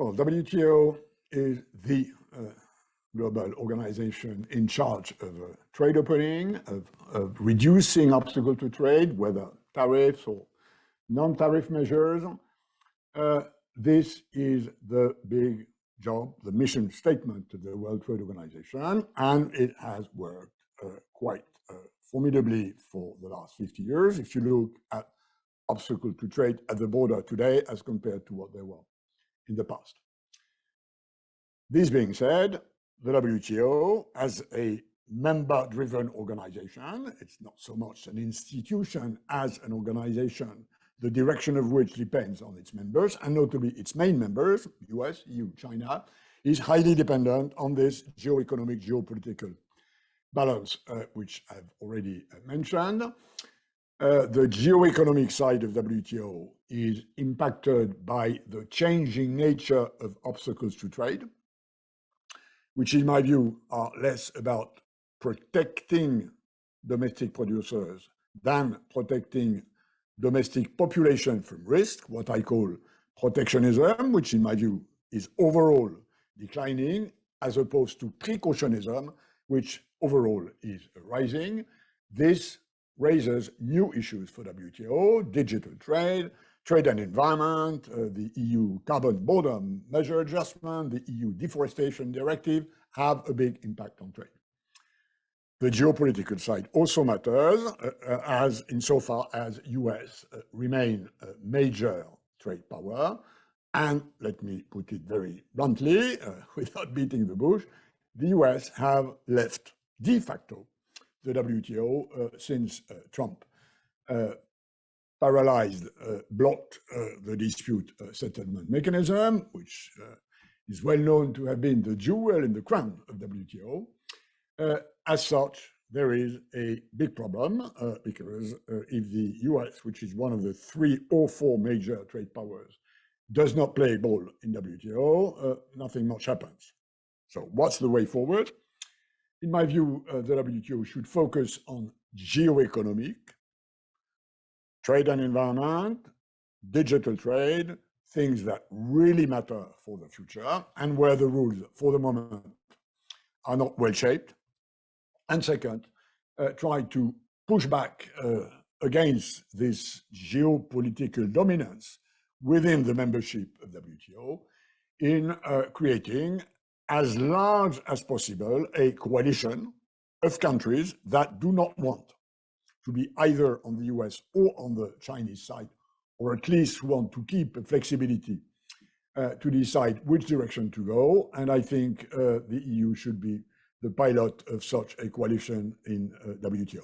Well, WTO is the global organization in charge of trade opening, of reducing obstacles to trade, whether tariffs or non-tariff measures. This is the big job, the mission statement of the World Trade Organization, and it has worked quite formidably for the last 50 years. If you look at obstacles to trade at the border today as compared to what they were in the past. This being said, the WTO, as a member-driven organization, it's not so much an institution as an organization, the direction of which depends on its members, and notably its main members, US, EU, China, is highly dependent on this geo-economic, geopolitical balance, which I've already mentioned. The geo-economic side of WTO is impacted by the changing nature of obstacles to trade, which in my view are less about protecting domestic producers than protecting domestic population from risk, what I call protectionism, which in my view is overall declining, as opposed to precautionism, which overall is rising. This raises new issues for WTO, digital trade, trade and environment, the EU carbon border measure adjustment, the EU deforestation directive have a big impact on trade. The geopolitical side also matters, as insofar as US remain a major trade power. And let me put it very bluntly, without beating the bush, the US have left de facto the WTO since Trump paralyzed, blocked the dispute settlement mechanism, which is well known to have been the jewel in the crown of WTO. As such, there is a big problem because if the US, which is one of the 3 or 4 major trade powers, does not play ball in WTO, nothing much happens. So what's the way forward? In my view, the WTO should focus on geo-economic, trade and environment, digital trade, things that really matter for the future and where the rules for the moment are not well shaped. And second, try to push back against this geopolitical dominance within the membership of WTO in creating as large as possible a coalition of countries that do not want to be either on the US or on the Chinese side, or at least want to keep flexibility to decide which direction to go. And I think the EU should be the pilot of such a coalition in WTO.